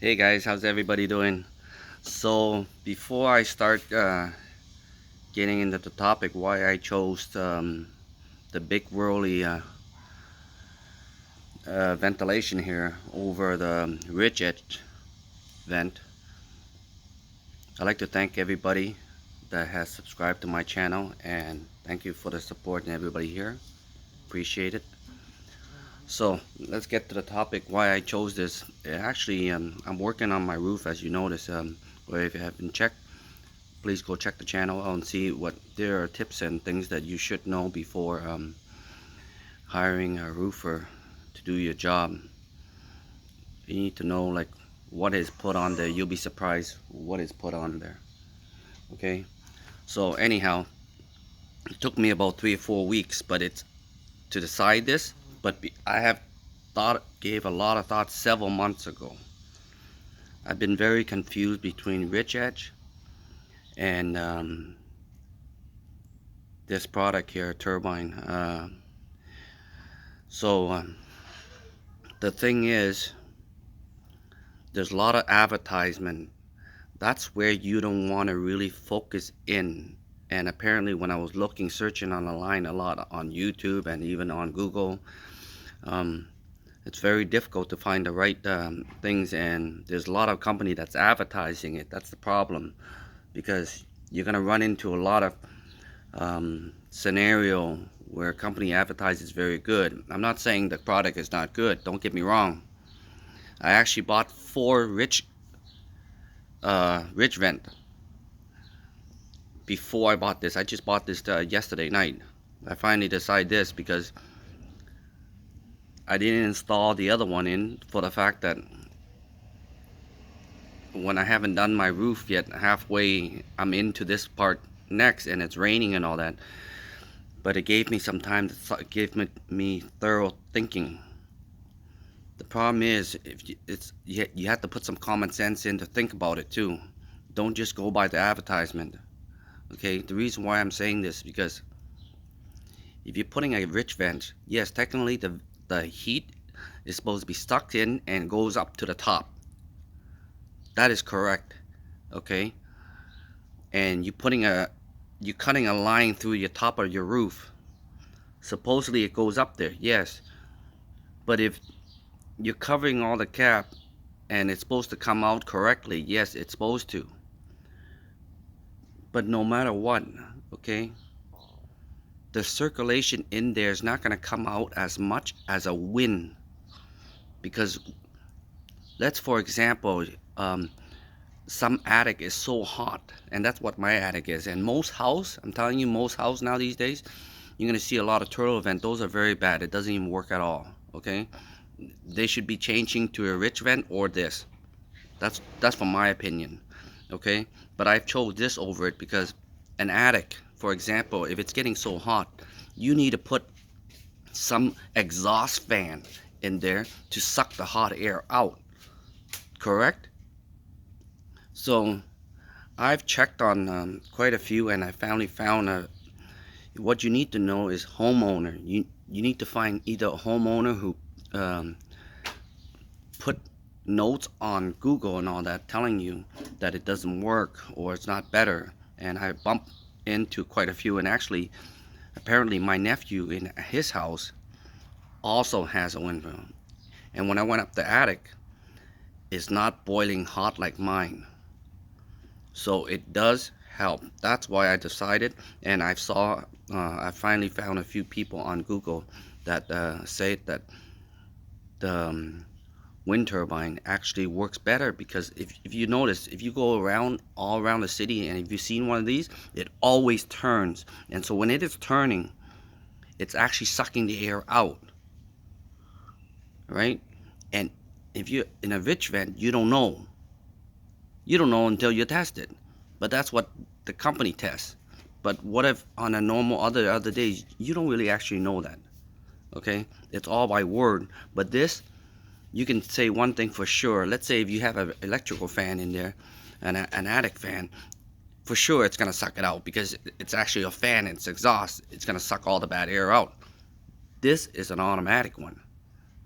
Hey guys, how's everybody doing? So before I start getting into the topic why I chose the BIGWHIRLY ventilation here over the ridge edge vent, I'd like to thank everybody that has subscribed to my channel, and thank you for the support and everybody here. Appreciate it. So let's get to the topic why I chose this. Actually, I'm working on my roof, as you notice, or if you haven't checked, please go check the channel out and see what there are tips and things that you should know before hiring a roofer to do your job. You need to know like what is put on there. You'll be surprised what is put on there. Okay, so anyhow, it took me about 3 or 4 weeks, but it's to decide this. But I have gave a lot of thought several months ago. I've been very confused between ridge edge and this product here, Turbine. The thing is, there's a lot of advertisement. That's where you don't want to really focus in. And apparently when I was searching on the line a lot on YouTube and even on Google, it's very difficult to find the right things, and there's a lot of company that's advertising it. That's the problem, because you're gonna run into a lot of scenario where a company advertises very good. I'm not saying the product is not good, don't get me wrong. I actually bought 4 ridge vent before I bought this. I just bought this yesterday night. I finally decided this because I didn't install the other one in for the fact that when I haven't done my roof yet, halfway I'm into this part next and it's raining and all that, but it gave me some time to give me thorough thinking. The problem is, if you have to put some common sense in to think about it too. Don't just go by the advertisement. Okay, the reason why I'm saying this is because if you're putting a ridge vent, yes, technically the heat is supposed to be sucked in and goes up to the top. That is correct. Okay, and you're cutting a line through your top of your roof. Supposedly it goes up there, yes, but if you're covering all the cap and it's supposed to come out correctly, yes, it's supposed to. But no matter what, okay, the circulation in there is not going to come out as much as a wind. Because let's, for example, some attic is so hot, and that's what my attic is. And most house, I'm telling you, most house now these days, you're going to see a lot of turtle vent. Those are very bad. It doesn't even work at all. Okay, they should be changing to a ridge vent or this. That's from my opinion. Okay, but I've chose this over it because an attic, for example, if it's getting so hot, you need to put some exhaust fan in there to suck the hot air out. Correct? So I've checked on quite a few, and I finally found what you need to know is homeowner. You need to find either a homeowner who put notes on Google and all that telling you that it doesn't work or it's not better. And I bumped into quite a few, and actually apparently my nephew in his house also has a window, and when I went up the attic, it's not boiling hot like mine. So it does help. That's why I decided, and I finally found a few people on Google that say that the wind turbine actually works better, because if you notice, if you go all around the city, and if you've seen one of these, it always turns. And so when it is turning, it's actually sucking the air out, right? And if you're in a ridge vent, you don't know until you test it. But that's what the company tests. But what if on a normal other days, you don't really actually know that. Okay, it's all by word. But this, you can say one thing for sure. Let's say if you have an electrical fan in there, and an attic fan, for sure it's gonna suck it out, because it's actually a fan, it's exhaust. It's gonna suck all the bad air out. This is an automatic one,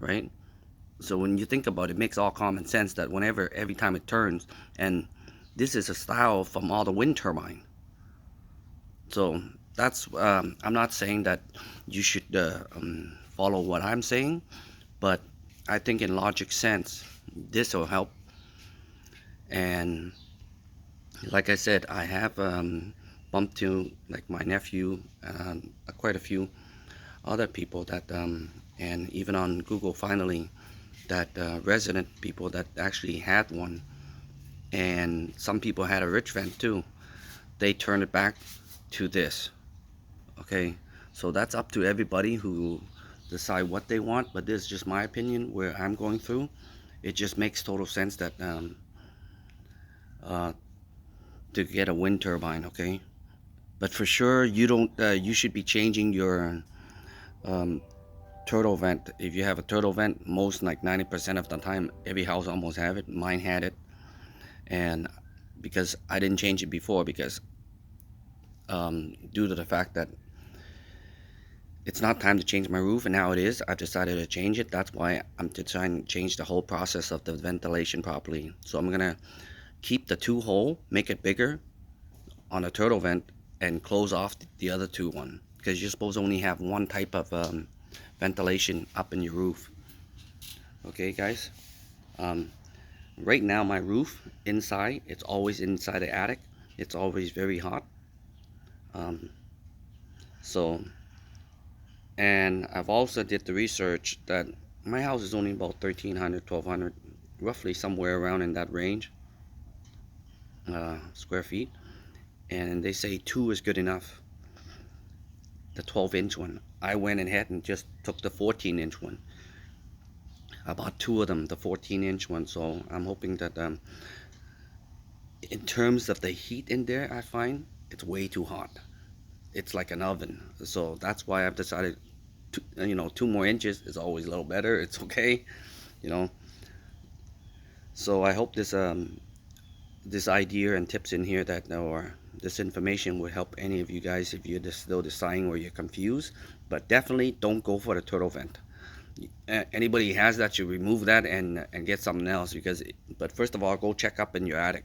right? So when you think about it, it makes all common sense that every time it turns, and this is a style from all the wind turbine. So that's I'm not saying that you should follow what I'm saying, but I think in logic sense this will help. And like I said, I have bumped to like my nephew, quite a few other people that and even on Google finally, that resident people that actually had one, and some people had a rich vent too. They turned it back to this. Okay, so that's up to everybody who decide what they want, but this is just my opinion where I'm going through. It just makes total sense that uh, to get a wind turbine. Okay, but for sure you don't you should be changing your um, turtle vent. If you have a turtle vent, most like 90% of the time every house almost have it. Mine had it, and because I didn't change it before, because due to the fact that it's not time to change my roof, and now it is. I've decided to change it. That's why I'm trying to change the whole process of the ventilation properly. So I'm gonna keep the 2 hole, make it bigger on a turtle vent, and close off the other 2 because you're supposed to only have one type of ventilation up in your roof. Okay, guys. Um, right now my roof inside, it's always inside the attic. It's always very hot. Um, so. And I've also did the research that my house is only about 1,300, 1,200, roughly somewhere around in that range, square feet. And they say 2 is good enough, the 12-inch one. I went ahead and just took the 14-inch one. I bought 2 of them, the 14-inch one. So I'm hoping that in terms of the heat in there, I find it's way too hot. It's like an oven. So that's why I've decided to, 2 more inches is always a little better. It's okay, you know. So I hope this idea and tips in here that, or this information will help any of you guys if you're just still deciding or you're confused. But definitely don't go for the turtle vent. Anybody has that should remove that and get something else, because but first of all, go check up in your attic,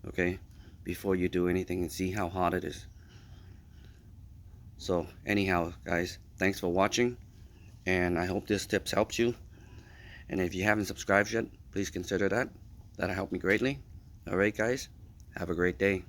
okay, before you do anything, and see how hot it is. So anyhow, guys, thanks for watching, and I hope this tips helps you. And if you haven't subscribed yet, please consider that. That'll help me greatly. Alright, guys, have a great day.